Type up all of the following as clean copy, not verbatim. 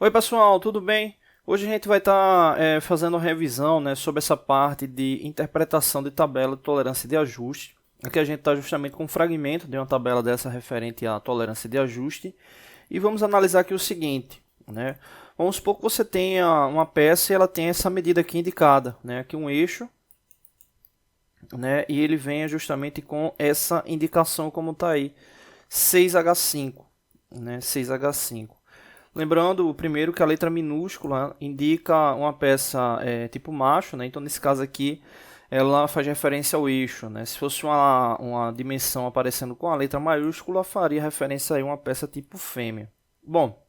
Oi pessoal, tudo bem? Hoje a gente vai estar fazendo uma revisão, né, sobre essa parte de interpretação de tabela de tolerância de ajuste. Aqui a gente está justamente com um fragmento de uma tabela dessa referente à tolerância de ajuste. E vamos analisar aqui o seguinte, né? Vamos supor que você tenha uma peça e ela tem essa medida aqui indicada, né? Aqui um eixo, né? E ele venha justamente com essa indicação como está aí, 6H5, né? 6H5. Lembrando, primeiro, que a letra minúscula indica uma peça tipo macho, né? Então, nesse caso aqui, ela faz referência ao eixo, né? Se fosse uma dimensão aparecendo com a letra maiúscula, faria referência a uma peça tipo fêmea. Bom,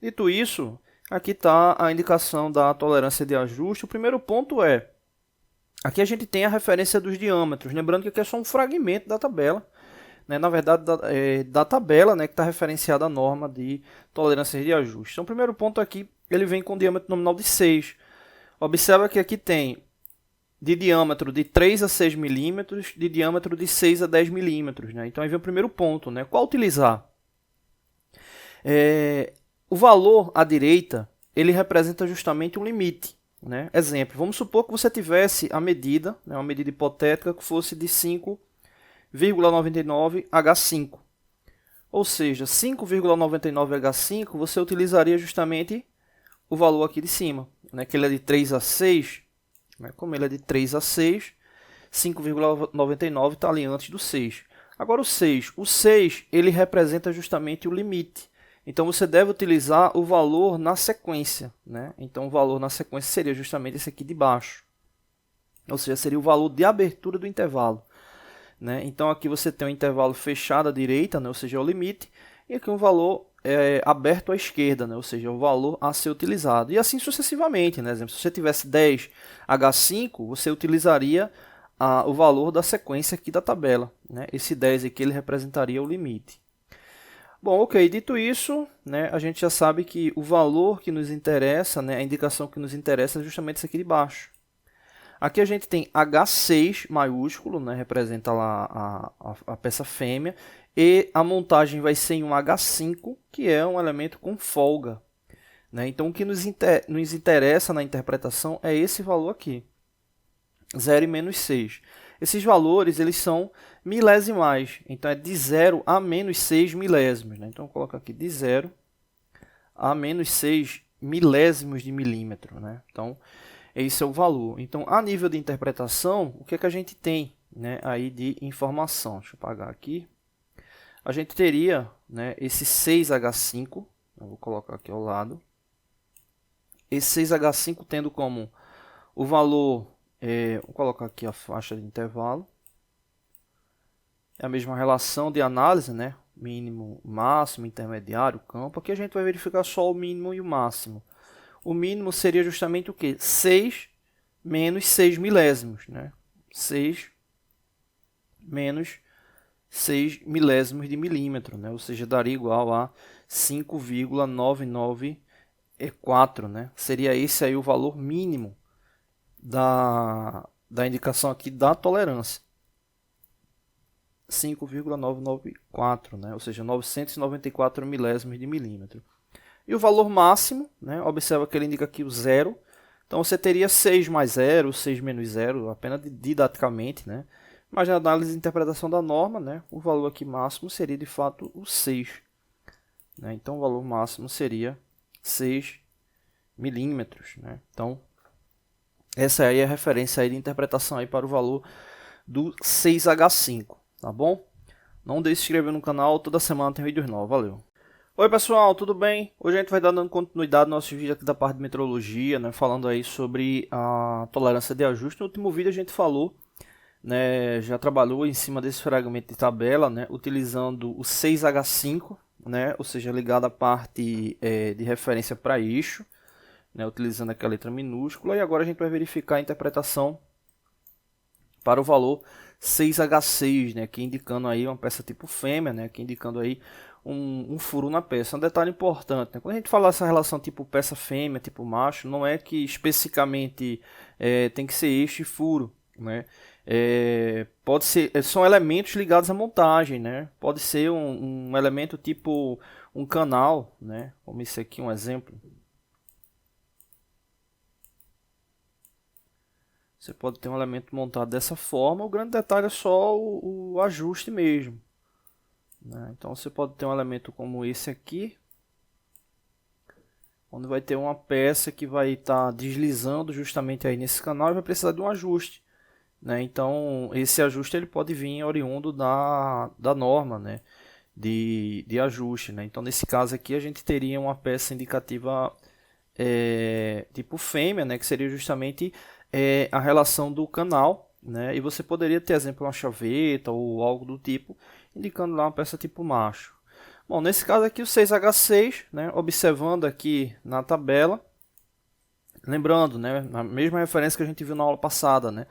dito isso, aqui está a indicação da tolerância de ajuste. O primeiro ponto é, aqui a gente tem a referência dos diâmetros. Lembrando que aqui é só um fragmento da tabela, né, na verdade, da tabela, né, que está referenciada à norma de tolerância de ajuste. Então, o primeiro ponto aqui, ele vem com diâmetro nominal de 6. Observa que aqui tem de diâmetro de 3 a 6 milímetros, de diâmetro de 6 a 10 milímetros. Né? Então, aí vem o primeiro ponto. Né? Qual utilizar? O valor à direita, ele representa justamente um limite. Né? Exemplo, vamos supor que você tivesse a medida, né, uma medida hipotética que fosse de 5,99H5. Ou seja, 5,99H5 você utilizaria justamente o valor aqui de cima, né, que ele é de 3 a 6, né, como ele é de 3 a 6, 5,99 está ali antes do 6. Agora o 6 ele representa justamente o limite. Então você deve utilizar o valor na sequência, né? Então o valor na sequência seria justamente esse aqui de baixo. Ou seja, seria o valor de abertura do intervalo. Né? Então aqui você tem um intervalo fechado à direita, né? Ou seja, é o limite, e aqui um valor aberto à esquerda, né? Ou seja, o valor a ser utilizado. E assim sucessivamente. Né? Exemplo, se você tivesse 10H5, você utilizaria o valor da sequência aqui da tabela. Né? Esse 10 aqui ele representaria o limite. Bom, ok, dito isso, né, a gente já sabe que o valor que nos interessa, né, a indicação que nos interessa é justamente esse aqui de baixo. Aqui a gente tem H6 maiúsculo, né, representa lá a peça fêmea, e a montagem vai ser em um H5, que é um elemento com folga. Né? Então, o que nos interessa na interpretação é esse valor aqui, 0 e menos 6. Esses valores eles são milesimais, então é de 0 a menos 6 milésimos. Né? Então, eu coloco aqui de 0 a menos 6 milésimos de milímetro. Né? Então, esse é o valor. Então, a nível de interpretação, o que é que a gente tem, né, aí de informação? Deixa eu apagar aqui. A gente teria, né, esse 6H5, eu vou colocar aqui ao lado. Esse 6H5 tendo como o valor, vou colocar aqui a faixa de intervalo. É a mesma relação de análise, né? Mínimo, máximo, intermediário, campo. Aqui a gente vai verificar só o mínimo e o máximo. O mínimo seria justamente o quê? 6 menos 6 milésimos. Né? 6 menos 6 milésimos de milímetro. Né? Ou seja, daria igual a 5,994. Né? Seria esse aí o valor mínimo da indicação aqui da tolerância. 5,994, né? Ou seja, 994 milésimos de milímetro. E o valor máximo, né? Observa que ele indica aqui o zero. Então você teria 6 mais 0, 6 menos 0, apenas didaticamente. Né? Mas na análise de interpretação da norma, né? O valor aqui máximo seria de fato o 6. Né? Então o valor máximo seria 6 milímetros. Né? Então essa aí é a referência aí de interpretação aí para o valor do 6H5. Tá bom? Não deixe de se inscrever no canal, toda semana tem vídeos novos. Valeu! Oi pessoal, tudo bem? Hoje a gente vai dar dando continuidade no nosso vídeo aqui da parte de metrologia, né, falando aí sobre a tolerância de ajuste. No último vídeo a gente falou, né, já trabalhou em cima desse fragmento de tabela, né, utilizando o 6H5, né, ou seja, ligado à parte de referência para eixo, né, utilizando aquela letra minúscula. E agora a gente vai verificar a interpretação para o valor 6H6, né, aqui indicando aí uma peça tipo fêmea, né, aqui indicando aí um furo na peça. Um detalhe importante, né? Quando a gente fala essa relação tipo peça fêmea, tipo macho, não é que especificamente tem que ser eixo e furo. Né? Pode ser, são elementos ligados à montagem, né? Pode ser um elemento tipo um canal, né? Como esse aqui, um exemplo. Você pode ter um elemento montado dessa forma, o grande detalhe é só o ajuste mesmo, né? Então você pode ter um elemento como esse aqui, onde vai ter uma peça que vai estar deslizando justamente aí nesse canal e vai precisar de um ajuste, né? Então esse ajuste ele pode vir oriundo da norma, né? de ajuste, né? Então nesse caso aqui a gente teria uma peça indicativa tipo fêmea, né? Que seria justamente a relação do canal, né? E você poderia ter, exemplo, uma chaveta ou algo do tipo, indicando lá uma peça tipo macho. Bom, nesse caso aqui o 6H6, né? Observando aqui na tabela, lembrando, né? Na mesma referência que a gente viu na aula passada, né?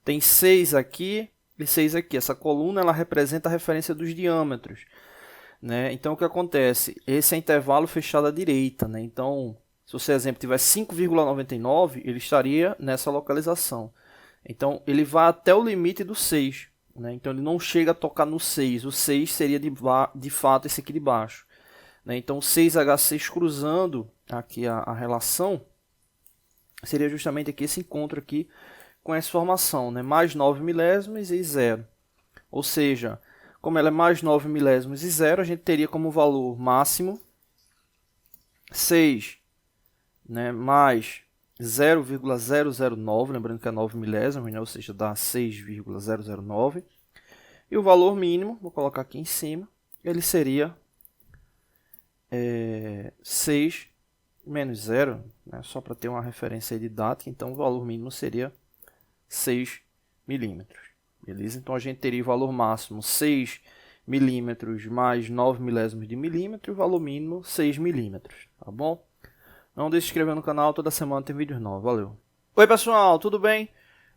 Tem 6 aqui e 6 aqui. Essa coluna ela representa a referência dos diâmetros, né? Então o que acontece? Esse é intervalo fechado à direita, né? Então se você, exemplo, tivesse 5,99, ele estaria nessa localização. Então, ele vai até o limite do 6. Né? Então, ele não chega a tocar no 6. O 6 seria, de fato, esse aqui de baixo. Né? Então, o 6H6 cruzando aqui a relação, seria justamente aqui esse encontro aqui com essa formação. Né? Mais 9 milésimos e 0. Ou seja, como ela é mais 9 milésimos e 0, a gente teria como valor máximo 6, né, mais 0,009, lembrando que é 9 milésimos, né, ou seja, dá 6,009. E o valor mínimo, vou colocar aqui em cima, ele seria 6 menos 0, né, só para ter uma referência didática, então o valor mínimo seria 6 milímetros. Beleza? Então a gente teria o valor máximo 6 milímetros mais 9 milésimos de milímetro e o valor mínimo 6 milímetros, tá bom? Não deixe de se inscrever no canal, toda semana tem vídeos novos. Valeu! Oi pessoal, tudo bem?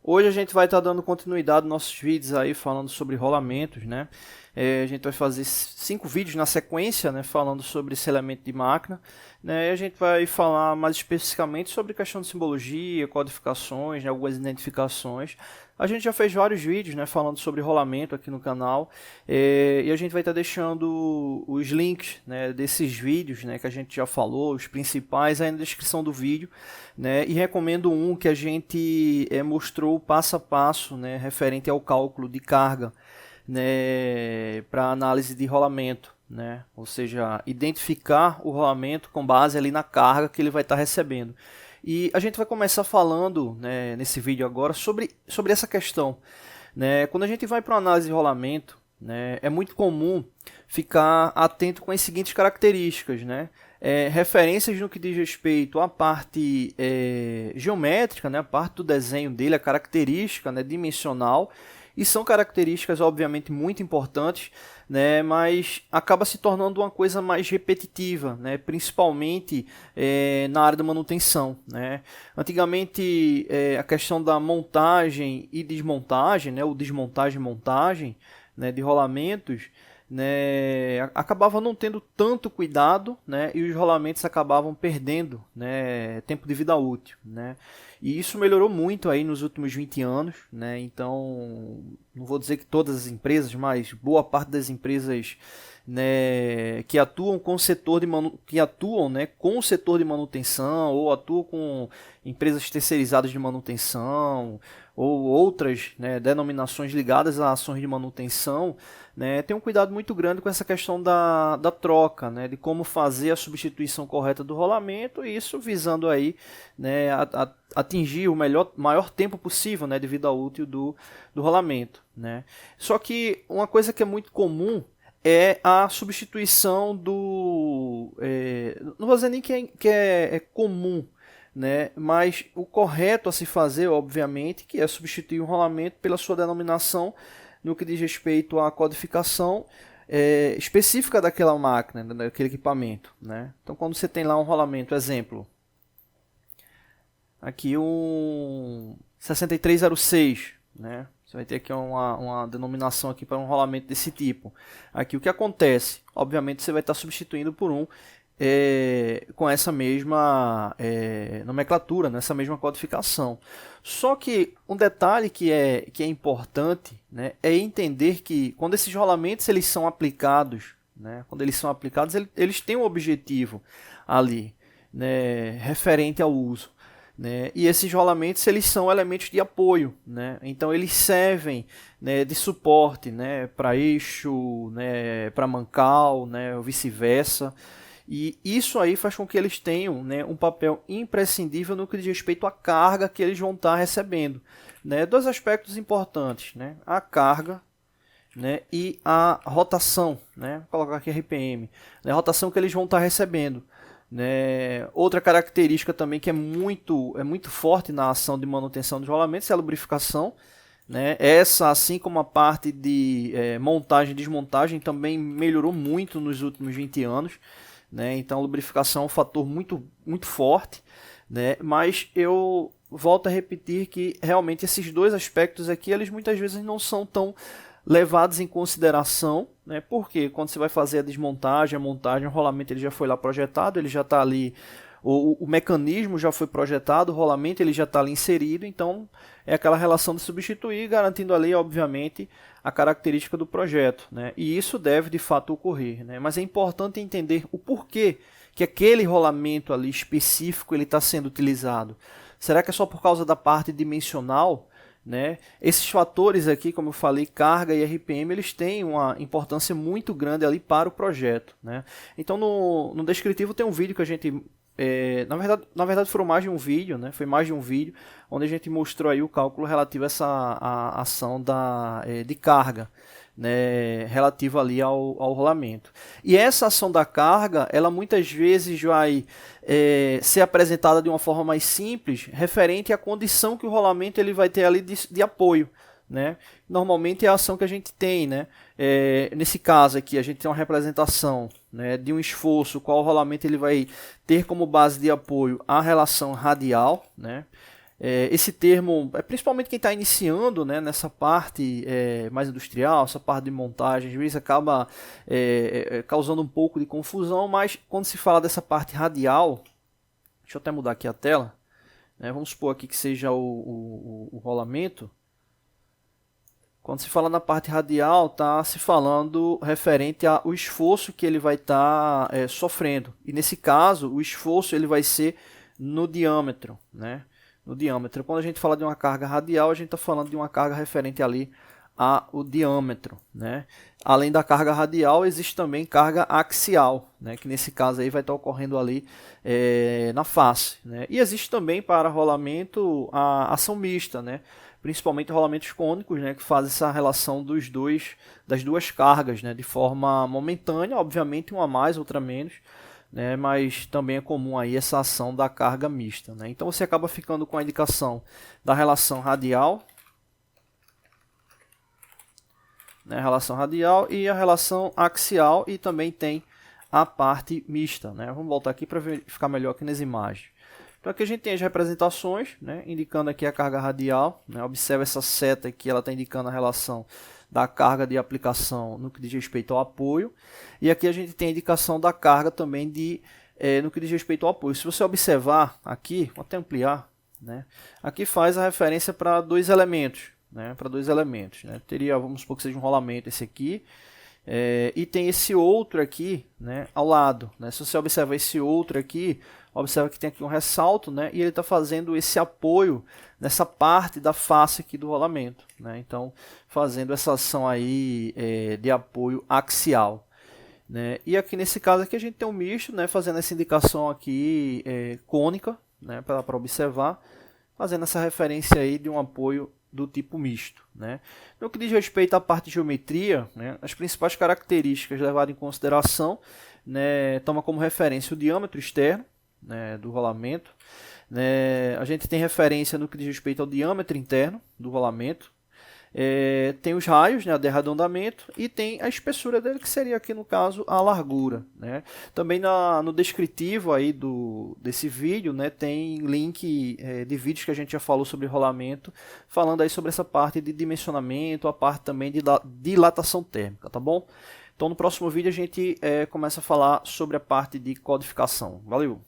Hoje a gente vai estar dando continuidade nos nossos vídeos aí falando sobre rolamentos, né? A gente vai fazer 5 vídeos na sequência, né? Falando sobre esse elemento de máquina, né? E a gente vai falar mais especificamente sobre questão de simbologia, codificações, né? Algumas identificações. A gente já fez vários vídeos, né? Falando sobre rolamento aqui no canal, e a gente vai estar deixando os links, né? Desses vídeos, né? Que a gente já falou, os principais aí na descrição do vídeo, né? E recomendo um que a gente mostrou passo a passo, né? Referente ao cálculo de carga, né, para análise de rolamento, né? Ou seja, identificar o rolamento com base ali na carga que ele vai estar recebendo. E a gente vai começar falando, né, nesse vídeo agora sobre essa questão, né? Quando a gente vai para uma análise de rolamento, né, é muito comum ficar atento com as seguintes características, né? Referências no que diz respeito à parte geométrica, né, a parte do desenho dele, a característica, né, dimensional. E são características, obviamente, muito importantes, né, mas acaba se tornando uma coisa mais repetitiva, né, principalmente na área da manutenção. Né. Antigamente, a questão da montagem e desmontagem, né, ou desmontagem e montagem, né, de rolamentos, né, acabava não tendo tanto cuidado, né, e os rolamentos acabavam perdendo, né, tempo de vida útil. Né. E isso melhorou muito aí nos últimos 20 anos, né? Então, não vou dizer que todas as empresas, mas boa parte das empresas, né, que atuam com o setor de né, com o setor de manutenção ou atuam com empresas terceirizadas de manutenção ou outras, né, denominações ligadas a ações de manutenção, né, tem um cuidado muito grande com essa questão da troca, né, de como fazer a substituição correta do rolamento, e isso visando aí, né, atingir o maior tempo possível, né, de vida útil do rolamento. Né. Só que uma coisa que é muito comum é a substituição do... não vou dizer nem que é comum, né? Mas o correto a se fazer, obviamente, que é substituir o rolamento pela sua denominação no que diz respeito à codificação específica daquela máquina, daquele equipamento. Né? Então, quando você tem lá um rolamento, exemplo, aqui um 6306, né? Você vai ter aqui uma denominação aqui para um rolamento desse tipo. Aqui o que acontece? Obviamente você vai estar substituindo por um com essa mesma nomenclatura, nessa mesma codificação. Só que um detalhe que é importante, né, é entender que quando esses rolamentos eles são aplicados, né, quando eles são aplicados, eles têm um objetivo ali, né, referente ao uso. Né? E esses rolamentos eles são elementos de apoio, né? Então eles servem, né, de suporte, né, para eixo, né, para mancal, né, ou vice-versa. E isso aí faz com que eles tenham, né, um papel imprescindível no que diz respeito à carga que eles vão estar recebendo. Né? Dois aspectos importantes, né? A carga, né, e a rotação, né? Vou colocar aqui RPM, né? A rotação que eles vão estar recebendo. Né? Outra característica também que é muito forte na ação de manutenção dos rolamentos é a lubrificação. Né? Essa, assim como a parte de montagem e desmontagem, também melhorou muito nos últimos 20 anos. Né? Então a lubrificação é um fator muito forte. Né? Mas eu volto a repetir que realmente esses dois aspectos aqui, eles muitas vezes não são tão levados em consideração, né? Porque quando você vai fazer a desmontagem, a montagem, o rolamento ele já foi lá projetado, ele já está ali, o mecanismo já foi projetado, o rolamento ele já está ali inserido, então é aquela relação de substituir, garantindo ali, obviamente, a característica do projeto, né? E isso deve de fato ocorrer, né? Mas é importante entender o porquê que aquele rolamento ali específico ele está sendo utilizado. Será que é só por causa da parte dimensional? Né? Esses fatores aqui, como eu falei, carga e RPM, eles têm uma importância muito grande ali para o projeto. Né? Então no descritivo tem um vídeo que a gente, na verdade foram mais de um vídeo, né? Foi mais de um vídeo, onde a gente mostrou aí o cálculo relativo a essa ação de carga. Né, relativo ali ao rolamento. E essa ação da carga, ela muitas vezes vai ser apresentada de uma forma mais simples, referente à condição que o rolamento ele vai ter ali de apoio. Né? Normalmente é a ação que a gente tem, né? Nesse caso aqui, a gente tem uma representação, né, de um esforço, qual o rolamento ele vai ter como base de apoio a relação radial, né? Esse termo, principalmente quem está iniciando, né, nessa parte mais industrial, essa parte de montagem, às vezes acaba causando um pouco de confusão, mas quando se fala dessa parte radial, deixa eu até mudar aqui a tela, né, vamos supor aqui que seja o rolamento. Quando se fala na parte radial, está se falando referente ao esforço que ele vai estar sofrendo. E nesse caso, o esforço ele vai ser no diâmetro, né? No diâmetro. Quando a gente fala de uma carga radial, a gente está falando de uma carga referente ali ao diâmetro, né? Além da carga radial, existe também carga axial, né? Que nesse caso aí vai estar ocorrendo ali na face, né? E existe também para rolamento a ação mista, né? Principalmente rolamentos cônicos, né? Que fazem essa relação das duas cargas, né? De forma momentânea, obviamente uma mais, outra menos. Né, mas também é comum aí essa ação da carga mista. Né? Então você acaba ficando com a indicação da relação radial, né, relação radial e a relação axial, e também tem a parte mista. Né? Vamos voltar aqui para ficar melhor aqui nas imagens. Então aqui a gente tem as representações, né, indicando aqui a carga radial. Né? Observa essa seta aqui, ela está indicando a relação da carga de aplicação no que diz respeito ao apoio. E aqui a gente tem a indicação da carga também no que diz respeito ao apoio. Se você observar aqui, vou até ampliar, né? Aqui faz a referência para dois elementos. Né? Para dois elementos. Né? Teria, vamos supor que seja um rolamento esse aqui. E tem esse outro aqui, né, ao lado. Né? Se você observar esse outro aqui, observa que tem aqui um ressalto, né, e ele está fazendo esse apoio nessa parte da face aqui do rolamento. Né? Então, fazendo essa ação aí de apoio axial. Né? E aqui nesse caso aqui a gente tem um misto, né, fazendo essa indicação aqui cônica, né, para observar, fazendo essa referência aí de um apoio do tipo misto. Né? No que diz respeito à parte de geometria, né, as principais características levadas em consideração, né, toma como referência o diâmetro externo, né, do rolamento. Né, a gente tem referência no que diz respeito ao diâmetro interno do rolamento. Tem os raios, né, de arredondamento, e tem a espessura dele, que seria aqui no caso a largura. Né? Também no descritivo aí desse vídeo, né, tem link de vídeos que a gente já falou sobre rolamento, falando aí sobre essa parte de dimensionamento, a parte também de dilatação térmica, tá bom? Então no próximo vídeo a gente começa a falar sobre a parte de codificação. Valeu!